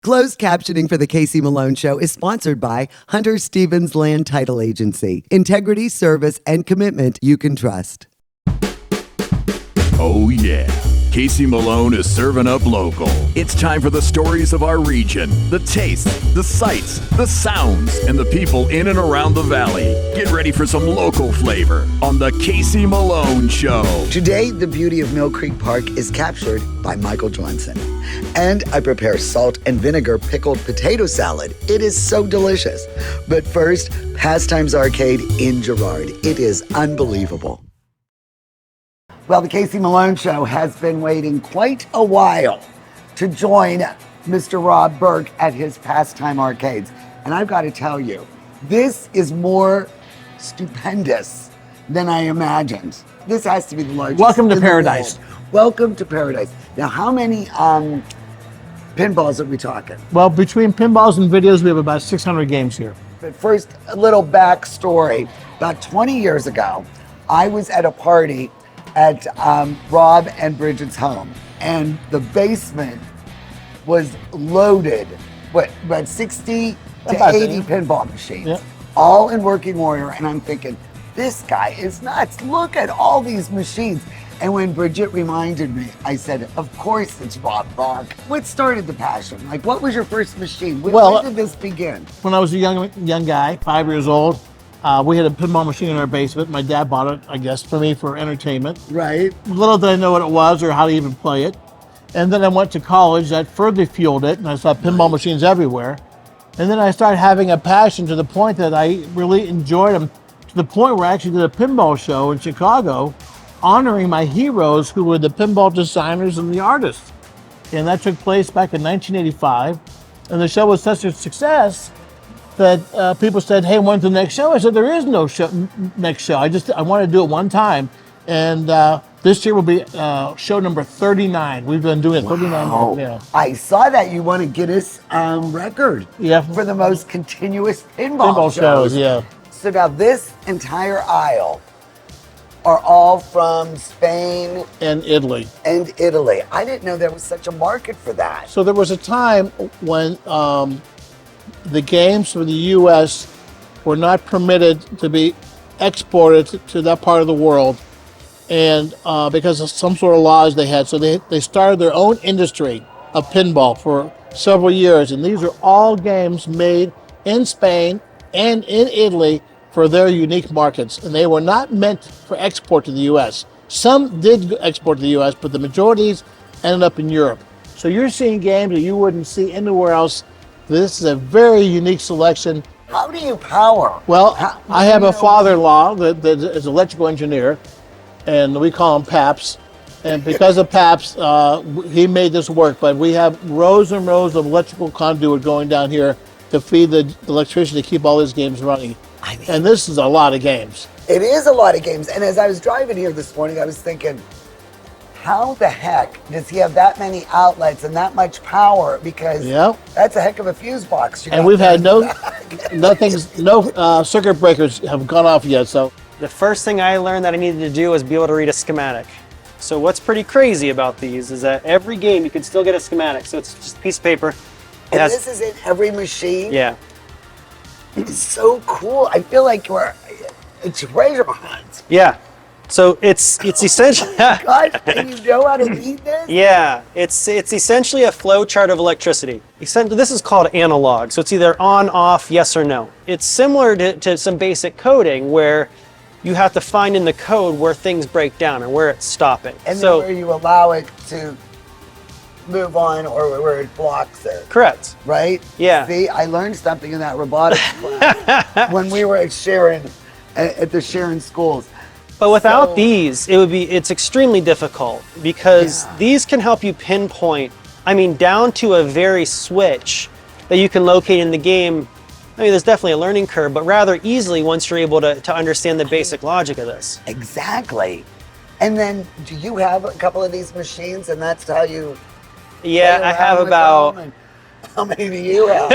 Closed captioning for the Casey Malone Show is sponsored by Hunter Stevens Land Title Agency. Integrity, service, and commitment you can trust. Oh yeah, Casey Malone is serving up local. It's time for the stories of our region, the tastes, the sights, the sounds, and the people in and around the valley. Get ready for some local flavor on the Casey Malone Show. Today, the beauty of Mill Creek Park is captured by Michael Johnson. And I prepare salt and vinegar pickled potato salad. It is so delicious. But first, Pastimes Arcade in Girard. It is unbelievable. Well, the Casey Malone Show has been waiting quite a while to join Mr. Rob Burke at his Pastime Arcades. And I've got to tell you, this is more stupendous than I imagined. This has to be the largest. Welcome to in the paradise. world. Welcome to paradise. Now, how many pinballs are we talking? Well, between pinballs and videos, we have about 600 games here. But first, a little backstory. About 20 years ago, I was at a party at Rob and Bridget's home, and the basement was loaded with about 60 to 80 pinball machines, Yep. all in working order. And I'm thinking, this guy is nuts. Look at all these machines. And when Bridget reminded me, I said, of course it's Rob Burke. What started the passion? Like, what was your first machine? When did this begin? When I was a young guy, 5 years old, we had a pinball machine in our basement. My dad bought it, I guess, for me for entertainment. Right. Little did I know what it was or how to even play it. And then I went to college. That further fueled it, and I saw pinball machines everywhere. And then I started having a passion to the point that I really enjoyed them, to the point where I actually did a pinball show in Chicago honoring my heroes who were the pinball designers and the artists. And that took place back in 1985. And the show was such a success that people said, hey, when's the next show? I said, there is no next show. I want to do it one time. And this year will be show number 39. We've been doing it 39 years. Yeah. I saw that you won a Guinness record for the most continuous pinball shows. Yeah. So now this entire aisle are all from Spain And Italy. and Italy. I didn't know there was such a market for that. So there was a time when the games from the U.S. were not permitted to be exported to that part of the world, and because of some sort of laws they had. So they started their own industry of pinball for several years, and these are all games made in Spain and in Italy for their unique markets, and they were not meant for export to the U.S. Some did export to the U.S., but the majorities ended up in Europe. So you're seeing games that you wouldn't see anywhere else. This is a very unique selection. How do you power? Well, I have a father-in-law that is an electrical engineer, and we call him Paps. And because of Paps, he made this work. But we have rows and rows of electrical conduit going down here to feed the electricity to keep all these games running. And this is a lot of games. It is a lot of games. And as I was driving here this morning, I was thinking, how the heck does he have that many outlets and that much power? Because that's a heck of a fuse box. And we've had no circuit breakers have gone off yet. So the first thing I learned that I needed to do was be able to read a schematic. So what's pretty crazy about these is that every game you can still get a schematic. So it's just a piece of paper. And this is in every machine? Yeah. It's so cool. I feel like it's treasure hunt. Yeah. So it's essentially. God, and you know how to read this? Yeah, it's essentially a flow chart of electricity. This is called analog. So it's either on, off, yes or no. It's similar to some basic coding where you have to find in the code where things break down and where it's stopping. And then where you allow it to move on or where it blocks it. Correct. Right? Yeah. See, I learned something in that robotics class when we were at the Sharon schools. But without these, it's extremely difficult because these can help you pinpoint, down to a very switch that you can locate in the game. There's definitely a learning curve, but rather easily once you're able to understand the basic logic of this. Exactly. And then do you have a couple of these machines and that's how you... Yeah, I have about... How many do you have?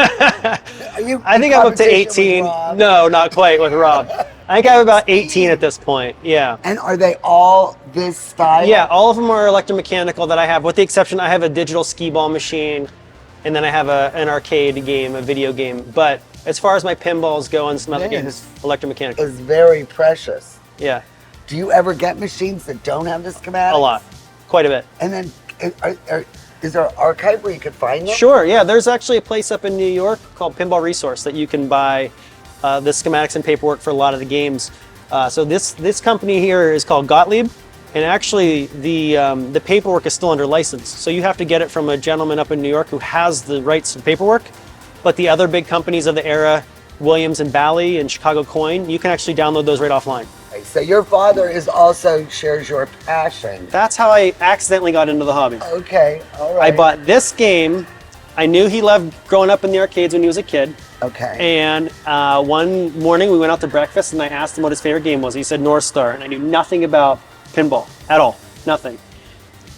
I think I'm up to 18. No, not quite with Rob. I think I have about 18 at this point, yeah. And are they all this style? Yeah, all of them are electromechanical that I have, with the exception I have a digital skee ball machine. and then I have an arcade game, a video game. But as far as my pinballs go and some other games, electromechanical. It's very precious. Yeah, Do you ever get machines that don't have the schematics? a lot, quite a bit. And then, is there an archive where you could find them? Sure, yeah. There's actually a place up in New York called Pinball Resource that you can buy the schematics and paperwork for a lot of the games. So this company here is called Gottlieb, and actually the paperwork is still under license. So you have to get it from a gentleman up in New York who has the rights to the paperwork. But the other big companies of the era, Williams and Bally and Chicago Coin, you can actually download those right offline. So your father is also shares your passion. That's how I accidentally got into the hobby. Okay, all right. I bought this game. I knew he loved growing up in the arcades when he was a kid. Okay. And one morning we went out to breakfast and I asked him what his favorite game was. He said North Star, and I knew nothing about pinball at all, nothing.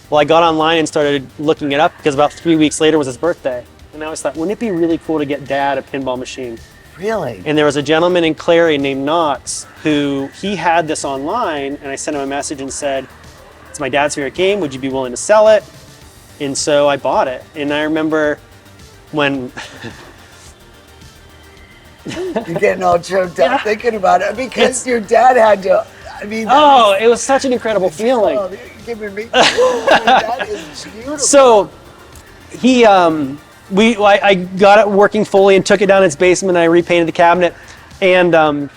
Well, I got online and started looking it up because about 3 weeks later was his birthday. And I always thought, wouldn't it be really cool to get Dad a pinball machine? Really? And there was a gentleman in Clary named Knox who he had this online, and I sent him a message and said, it's my dad's favorite game, would you be willing to sell it? And so I bought it. And I remember when You're getting all choked up thinking about it because your dad had to. I mean, oh, it was such an incredible feeling. Oh, you're giving me. That is beautiful. So he, I got it working fully and took it down its basement. And I repainted the cabinet, and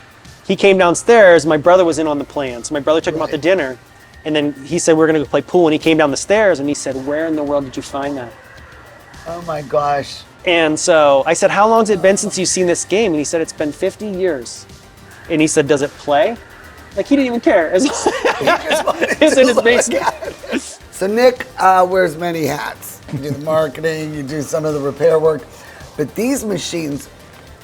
he came downstairs. My brother was in on the plan, so my brother took him out to dinner, and then he said we're gonna go play pool. And he came down the stairs and he said, "Where in the world did you find that?" Oh my gosh. And so I said, "How long has it been since you've seen this game?" And he said, "It's been 50 years." And he said, "Does it play?" Like he didn't even care. It's in his basement. So Nick wears many hats. You do the marketing, you do some of the repair work, but these machines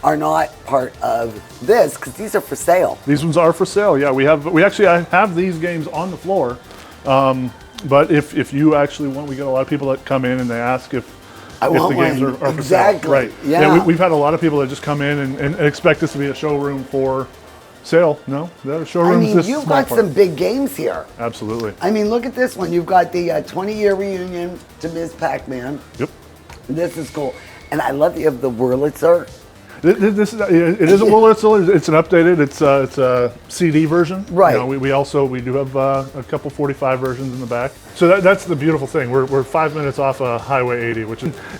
are not part of this because these are for sale. These ones are for sale. Yeah, we actually have these games on the floor. But if you actually want, we get a lot of people that come in and they ask if the games are for exactly. sale. Right. Yeah. We've had a lot of people that just come in and expect this to be a showroom for sale. No, the I showroom's mean, this you've small got part. some big games here. Absolutely. I mean, look at this one. You've got the 20-year reunion to Ms. Pac-Man. Yep. This is cool. And I love you of the Wurlitzer. It is a Wurlitzer. It's an updated. It's a CD version. Right. You know, we do have a couple 45 versions in the back. So that's the beautiful thing. We're 5 minutes off Highway 80,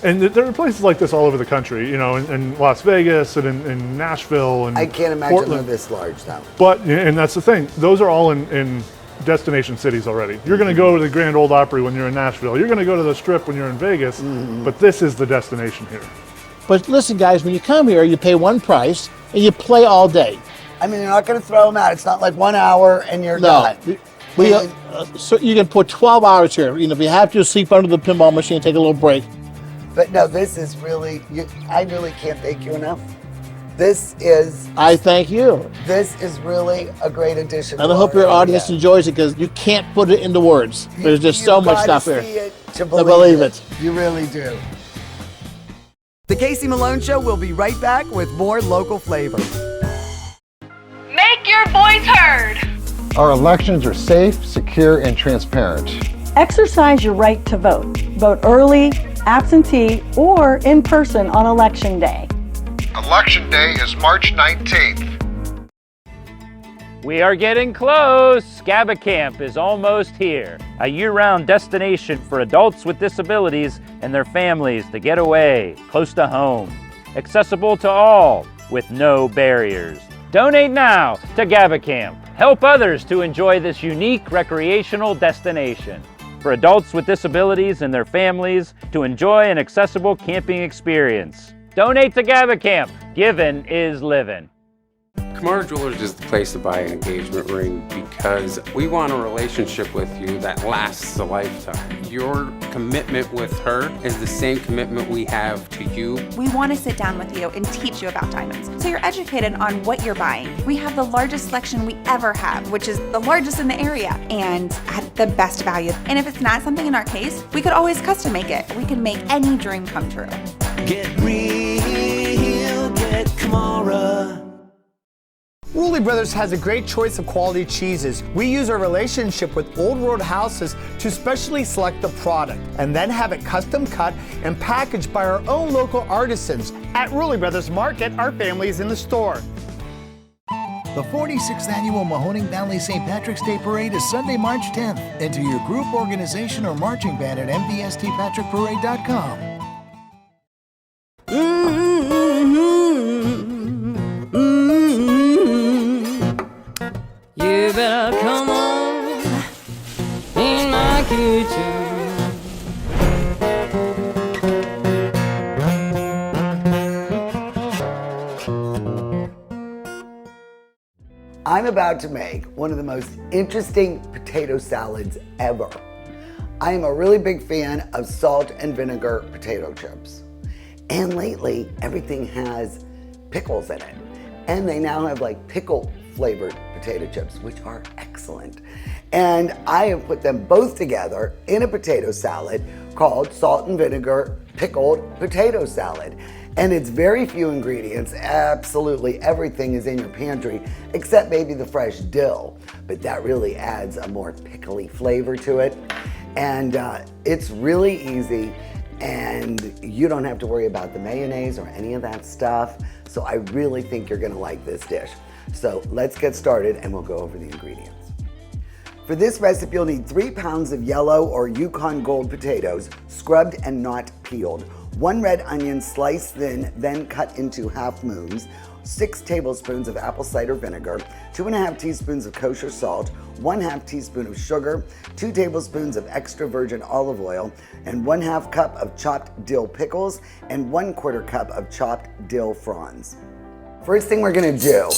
and there are places like this all over the country. You know, in Las Vegas and in Nashville and I can't imagine Portland. they're this large though. But and that's the thing. Those are all in destination cities already. You're going to go to the Grand Ole Opry when you're in Nashville. You're going to go to the Strip when you're in Vegas. But this is the destination here. But listen, guys, when you come here, you pay one price and you play all day. I mean, you're not going to throw them out. It's not like 1 hour and you're done. So you can put 12 hours here. You know, if you have to sleep under the pinball machine, take a little break. But no, this is really, I really can't thank you enough. This is I thank you. This is really a great addition. And I hope your audience enjoys it because you can't put it into words. There's just so much stuff here. To believe it. You really do. The Casey Malone Show will be right back with more local flavor. Make your voice heard. Our elections are safe, secure, and transparent. Exercise your right to vote. Vote early, absentee, or in person on Election Day. Election Day is March 19th. We are getting close. SCABA Camp is almost here. A year-round destination for adults with disabilities and their families to get away, close to home. Accessible to all, with no barriers. Donate now to GABA Camp. Help others to enjoy this unique recreational destination. For adults with disabilities and their families to enjoy an accessible camping experience. Donate to GABA Camp. Giving is living. Kamara Jewelers is the place to buy an engagement ring because we want a relationship with you that lasts a lifetime. Your commitment with her is the same commitment we have to you. We want to sit down with you and teach you about diamonds so you're educated on what you're buying. We have the largest selection we ever have, which is the largest in the area, and at the best value. And if it's not something in our case, we could always custom make it. We can make any dream come true. Get real, get Kamara. Woolly Brothers has a great choice of quality cheeses. We use our relationship with Old World Houses to specially select the product and then have it custom cut and packaged by our own local artisans. At Rulli Brothers Market, our family is in the store. The 46th Annual Mahoning Valley St. Patrick's Day Parade is Sunday, March 10th. Enter your group, organization, or marching band at mvstpatrickparade.com. You better come on in my kitchen. I'm about to make one of the most interesting potato salads ever. I am a really big fan of salt and vinegar potato chips. And lately, everything has pickles in it. And they now have like pickle flavored potato chips, which are excellent. And I have put them both together in a potato salad called salt and vinegar pickled potato salad. And it's very few ingredients. Absolutely everything is in your pantry, except maybe the fresh dill. But that really adds a more pickly flavor to it. And it's really easy, and you don't have to worry about the mayonnaise or any of that stuff. So I really think you're gonna like this dish. So let's get started and we'll go over the ingredients. For this recipe, you'll need 3 pounds of yellow or Yukon Gold potatoes, scrubbed and not peeled. 1 red onion sliced thin, then cut into half moons, 6 tablespoons of apple cider vinegar, 2½ teaspoons of kosher salt, 1/2 teaspoon of sugar, 2 tablespoons of extra virgin olive oil, and 1/2 cup of chopped dill pickles, and 1/4 cup of chopped dill fronds. First thing we're gonna do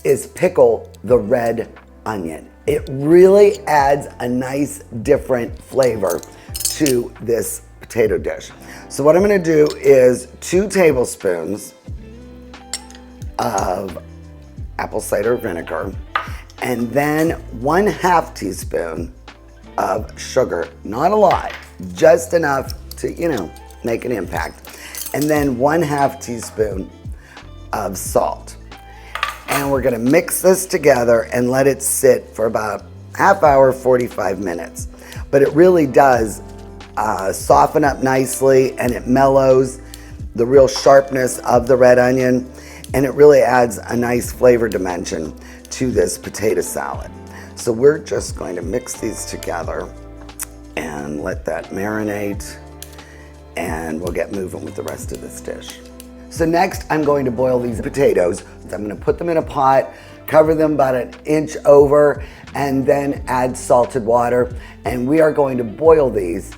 is pickle the red onion. It really adds a nice different flavor to this potato dish. So what I'm gonna do is 2 tablespoons of apple cider vinegar, and then 1/2 teaspoon of sugar. Not a lot, just enough to, make an impact. And then 1/2 teaspoon of salt. And we're gonna mix this together and let it sit for about half hour, 45 minutes. But it really does soften up nicely, and it mellows the real sharpness of the red onion, and it really adds a nice flavor dimension to this potato salad. So we're just going to mix these together and let that marinate, and we'll get moving with the rest of this dish. So next, I'm going to boil these potatoes. I'm gonna put them in a pot, cover them about 1 inch over, and then add salted water. And we are going to boil these,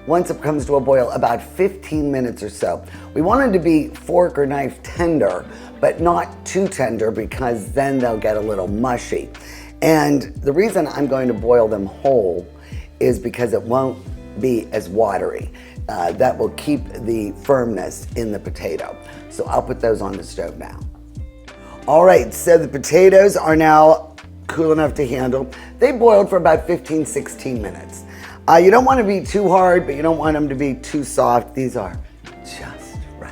once it comes to a boil, about 15 minutes or so. We want them to be fork or knife tender, but not too tender, because then they'll get a little mushy. And the reason I'm going to boil them whole is because it won't be as watery. That will keep the firmness in the potato. So I'll put those on the stove now. All right, so the potatoes are now cool enough to handle. They boiled for about 15, 16 minutes. You don't want to be too hard, but you don't want them to be too soft. These are just right.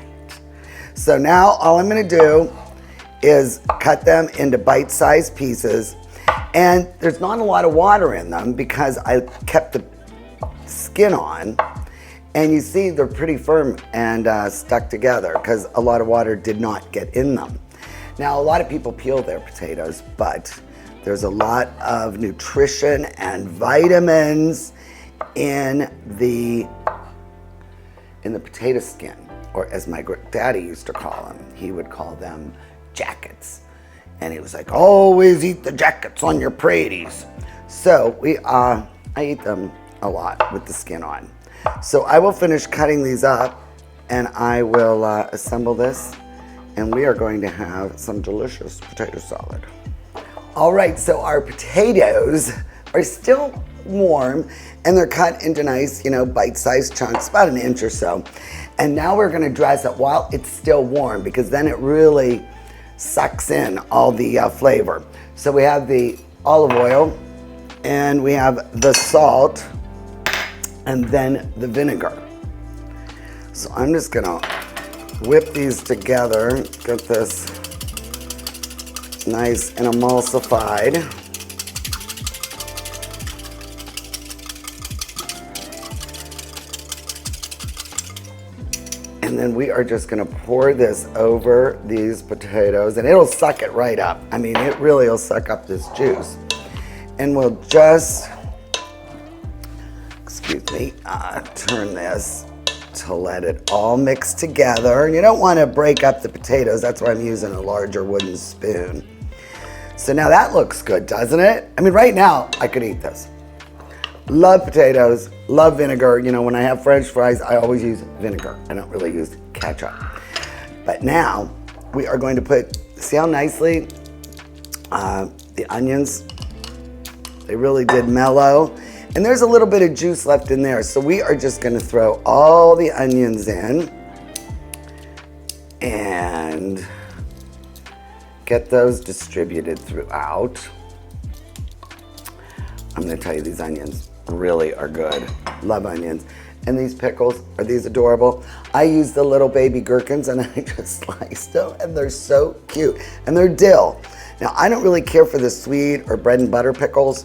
So now all I'm going to do is cut them into bite-sized pieces. And there's not a lot of water in them because I kept the skin on. And you see they're pretty firm and stuck together because a lot of water did not get in them. Now, a lot of people peel their potatoes, but there's a lot of nutrition and vitamins in the potato skin, or as my daddy used to call them, he would call them jackets. And he was like, always eat the jackets on your praties. So I eat them a lot with the skin on. So I will finish cutting these up, and I will assemble this, and we are going to have some delicious potato salad. All right, so our potatoes are still warm, and they're cut into nice, bite-sized chunks, about 1 inch or so. And now we're gonna dress it while it's still warm, because then it really sucks in all the flavor. So we have the olive oil, and we have the salt, and then the vinegar. So I'm just gonna whip these together, get this nice and emulsified. And then we are just gonna pour this over these potatoes, and it'll suck it right up. I mean, it really will suck up this juice. And we'll just, turn this to let it all mix together. And you don't wanna break up the potatoes, that's why I'm using a larger wooden spoon. So now that looks good, doesn't it? I mean, right now, I could eat this. Love potatoes, love vinegar. You know, when I have French fries, I always use vinegar. I don't really use ketchup. But now, we are going to put, see how nicely the onions, they really did mellow. And there's a little bit of juice left in there. So we are just gonna throw all the onions in and get those distributed throughout. I'm gonna tell you, these onions really are good. Love onions. And these pickles, are these adorable? I use the little baby gherkins and I just sliced them and they're so cute. And they're dill. Now, I don't really care for the sweet or bread and butter pickles,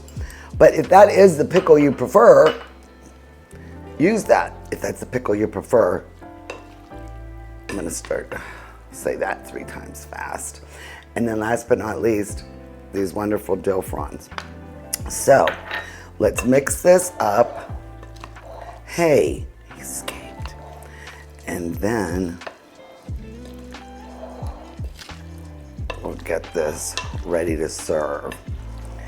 but if that is the pickle you prefer, use that. If that's the pickle you prefer, I'm gonna say that 3 times fast. And then last but not least, these wonderful dill fronds. So, let's mix this up. Hey, he escaped. And then we'll get this ready to serve.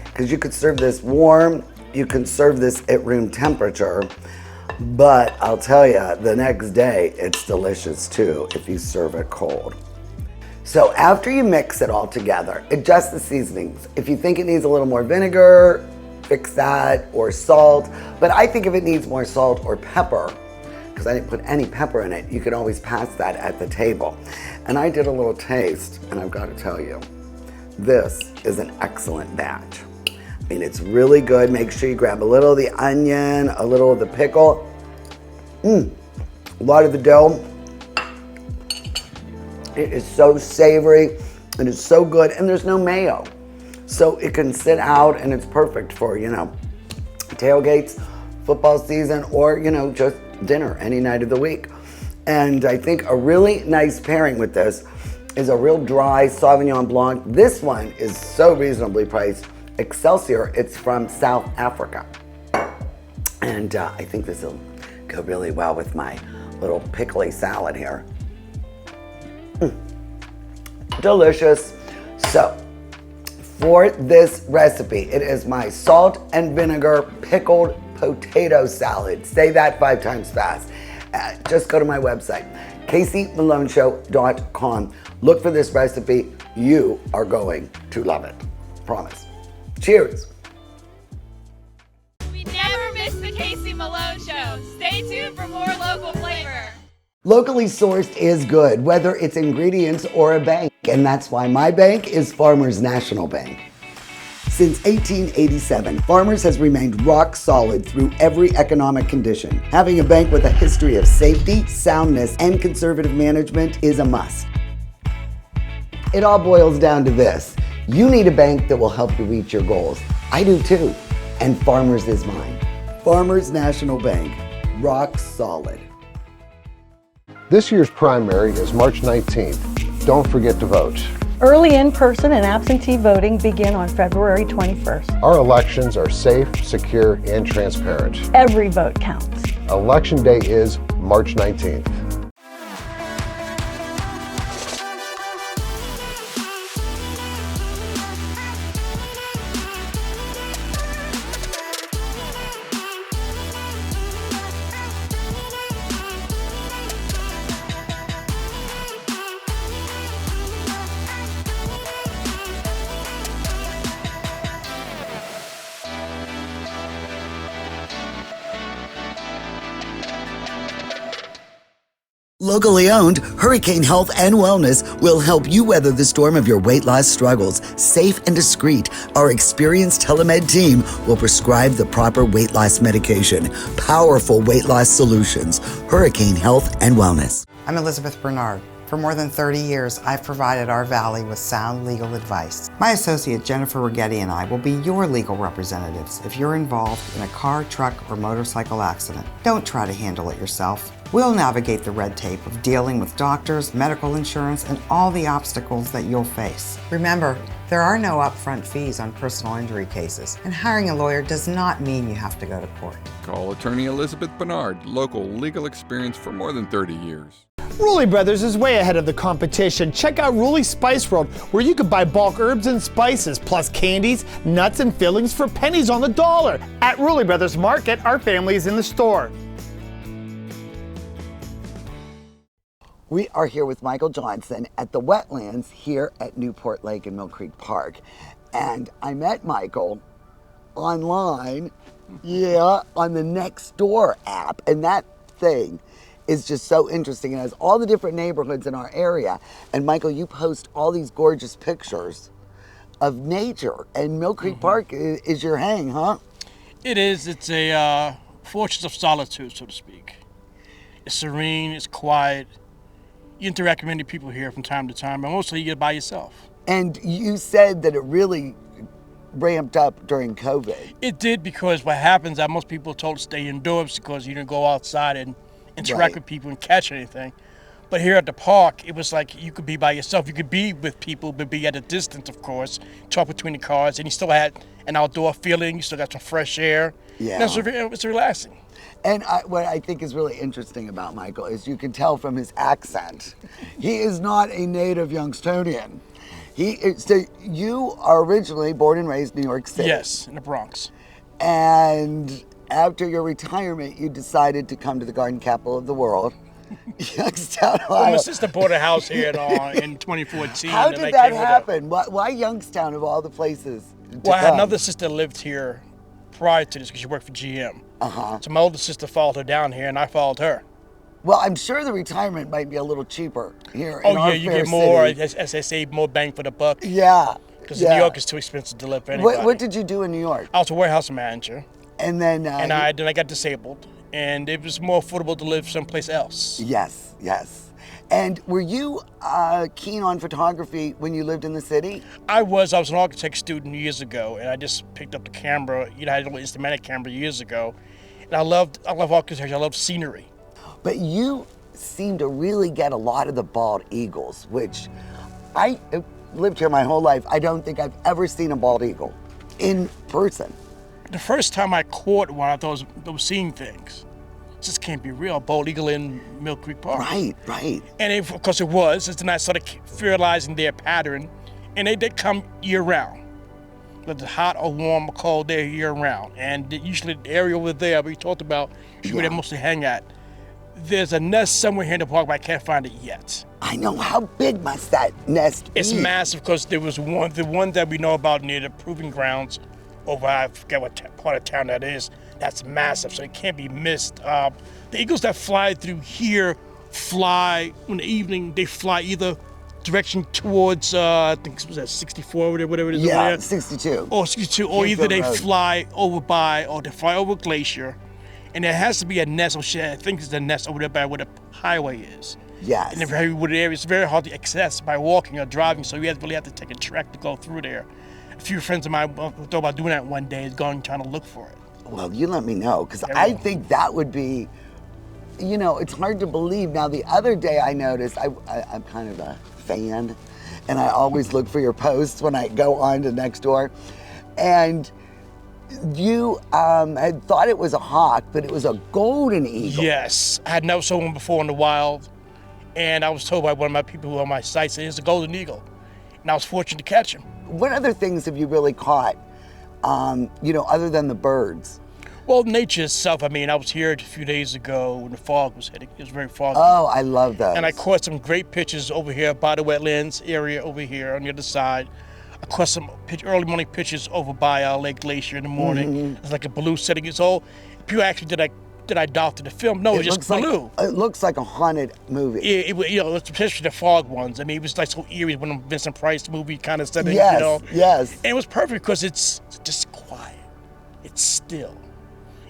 Because you could serve this warm, you can serve this at room temperature, but I'll tell you, the next day, it's delicious too if you serve it cold. So after you mix it all together, adjust the seasonings. If you think it needs a little more vinegar, fix that, or salt. But I think if it needs more salt or pepper, because I didn't put any pepper in it, you can always pass that at the table. And I did a little taste, and I've got to tell you, this is an excellent batch. I mean, it's really good. Make sure you grab a little of the onion, a little of the pickle. A lot of the dough. It is so savory, it is so good, and there's no mayo. So it can sit out and it's perfect for, you know, tailgates, football season, or, you know, just dinner any night of the week. And I think a really nice pairing with this is a real dry Sauvignon Blanc. This one is so reasonably priced. Excelsior, it's from South Africa. And I think this will go really well with my little pickly salad here. Delicious. So, for this recipe, it is my salt and vinegar pickled potato salad. Say that 5 times fast. Just go to my website, CaseyMaloneShow.com. Look for this recipe. You are going to love it. Promise. Cheers. We never miss the Casey Malone Show. Stay tuned for more local flavor. Locally sourced is good, whether it's ingredients or a bank, and that's why my bank is Farmers National Bank. Since 1887, Farmers has remained rock solid through every economic condition. Having a bank with a history of safety, soundness, and conservative management is a must. It all boils down to this. You need a bank that will help you reach your goals. I do too, and Farmers is mine. Farmers National Bank, rock solid. This year's primary is March 19th. Don't forget to vote. Early in-person and absentee voting begin on February 21st. Our elections are safe, secure, and transparent. Every vote counts. Election day is March 19th. Locally owned, Hurricane Health and Wellness will help you weather the storm of your weight loss struggles. Safe and discreet, our experienced telemed team will prescribe the proper weight loss medication. Powerful weight loss solutions. Hurricane Health and Wellness. I'm Elizabeth Bernard. For more than 30 years, I've provided our Valley with sound legal advice. My associate Jennifer Rigetti and I will be your legal representatives if you're involved in a car, truck, or motorcycle accident. Don't try to handle it yourself. We'll navigate the red tape of dealing with doctors, medical insurance, and all the obstacles that you'll face. Remember, there are no upfront fees on personal injury cases, and hiring a lawyer does not mean you have to go to court. Call attorney Elizabeth Bernard, local legal experience for more than 30 years. Rulli Brothers is way ahead of the competition. Check out Rulli Spice World, where you can buy bulk herbs and spices, plus candies, nuts, and fillings for pennies on the dollar. At Rulli Brothers Market, our family is in the store. We are here with Michael Johnson at the wetlands here at Newport Lake and Mill Creek Park. And I met Michael online, on the Nextdoor app. And that thing is just so interesting. It has all the different neighborhoods in our area. And Michael, you post all these gorgeous pictures of nature. And Mill Creek Park is your hang, huh? It is. It's a fortress of solitude, so to speak. It's serene, it's quiet. You interact with many people here from time to time, but mostly you get by yourself. And you said that it really ramped up during COVID. It did, because what happens is most people are told to stay indoors because you didn't go outside and interact with people and catch anything. But here at the park, it was like you could be by yourself. You could be with people, but be at a distance, of course, talk between the cars, and you still had an outdoor feeling. You still got some fresh air. Yeah. And it's relaxing. And what I think is really interesting about Michael is you can tell from his accent, he is not a native Youngstonian. So you are originally born and raised in New York City. Yes, in the Bronx. And after your retirement, you decided to come to the garden capital of the world, Youngstown, Ohio. Well, my sister bought a house here in 2014. How did that happen? Why Youngstown of all the places to I had come? another sister that lived here prior to this because she worked for GM. So my older sister followed her down here, and I followed her. Well, I'm sure the retirement might be a little cheaper here in Oh our yeah, you fair get more, city. as they say, more bang for the buck. Yeah. Because New York is too expensive to live for anybody. What did you do in New York? I was a warehouse manager. And then then I got disabled, and it was more affordable to live someplace else. Yes, yes. And were you keen on photography when you lived in the city? I was an architect student years ago, and I just picked up the camera. I had a little Instamatic camera years ago, and I love architecture. I love scenery. But you seem to really get a lot of the bald eagles, which I lived here my whole life. I don't think I've ever seen a bald eagle in person. The first time I caught one, I thought I was seeing things. This can't be real. Bald eagle in Mill Creek Park. Right. And of course it was. Then I started realizing their pattern, and they come year round. Whether it's hot or warm or cold, they're year round. And usually the area over there we talked about is where they mostly hang at. There's a nest somewhere here in the park, but I can't find it yet. I know. How big must that nest be? It's massive, because there was the one that we know about near the proving grounds over, I forget what part of town that is. That's massive, so it can't be missed. The eagles that fly through here fly in the evening. They fly either direction towards, I think it was at 64 or whatever it is. Yeah, over there. 62. Or 62, or either they fly over or they fly over a glacier. And there has to be a nest, I think it's the nest over there by where the highway is. Yes. And it's very hard to access by walking or driving, so you really have to take a trek to go through there. A few friends of mine thought about doing that one day, trying to look for it. Well, you let me know, because I think that would be, it's hard to believe. Now, the other day I noticed, I'm kind of a fan, and I always look for your posts when I go on to Nextdoor, and you had thought it was a hawk, but it was a golden eagle. Yes, I had never seen one before in the wild, and I was told by one of my people who on my site that it's a golden eagle, and I was fortunate to catch him. What other things have you really caught, other than the birds? Well, nature itself. I was here a few days ago when the fog was hitting. It was very foggy. Oh, I love those. And I caught some great pictures over here by the wetlands area over here on the other side. I caught some early morning pictures over by Lake Glacier in the morning. It's like a blue setting. It's all, people actually, did I doctor the film? No, it's just blue. It looks like a haunted movie. Especially the fog ones. It was like so eerie when Vincent Price movie kind of setting. Yes, yes. And it was perfect because it's just quiet. It's still.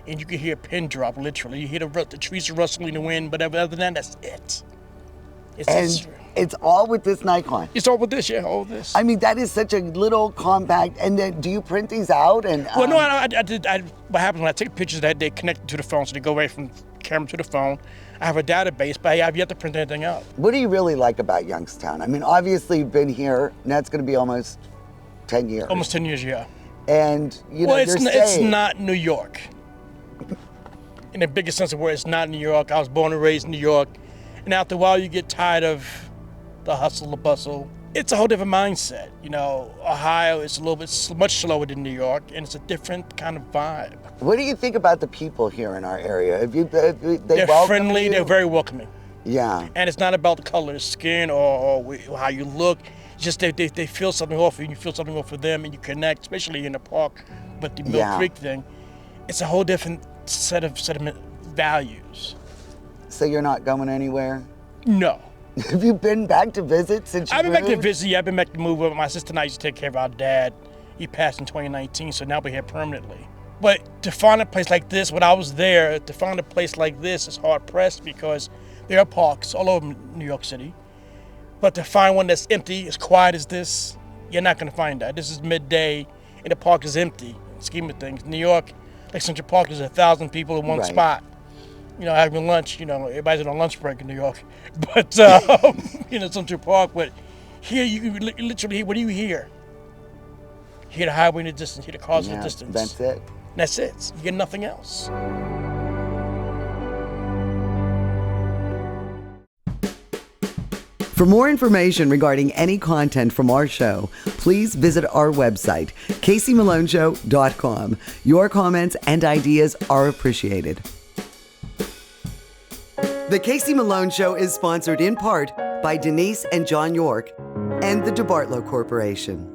And you can hear a pin drop, literally. You hear the trees rustling in the wind, but other than that, that's it. It's all with this Nikon. It's all with this, yeah, all this. I mean, that is such a little compact. And then, do you print these out? And well, no, I did. What happens when I take pictures that they connect to the phone, so they go right from the camera to the phone. I have a database, but I've yet to print anything out. What do you really like about Youngstown? I mean, obviously you've been here. Now it's going to be almost 10 years. Almost 10 years, yeah. And you know, it's not New York. In the biggest sense of word, it's not New York. I was born and raised in New York, and after a while, you get tired of the hustle, the bustle. It's a whole different mindset. You know, Ohio is much slower than New York, and it's a different kind of vibe. What do you think about the people here in our area? They're friendly. They're very welcoming. Yeah. And it's not about the color of the skin or how you look. It's just they feel something off you, and you feel something off for them, and you connect, especially in the park. But the Mill Creek thing, it's a whole different set of values. So you're not going anywhere? No. Have you been back to visit since you I've been moved? back to visit. Yeah, I've been back to move. My sister and I used to take care of our dad. He passed in 2019, so now we're here permanently. But to find a place like this, when I was there, to find a place like this is hard pressed because there are parks all over New York City. But to find one that's empty, as quiet as this, you're not going to find that. This is midday, and the park is empty. In the scheme of things, New York, like Central Park, there's 1,000 people in one spot. You know, having lunch. You know, everybody's on a lunch break in New York. But you know, Central Park. But here, you literally, what do you hear? You hear the highway in the distance. You hear the cars in the distance. That's it. That's it. You get nothing else. For more information regarding any content from our show, please visit our website, CaseyMaloneShow.com. Your comments and ideas are appreciated. The Casey Malone Show is sponsored in part by Denise and John York and the DeBartolo Corporation.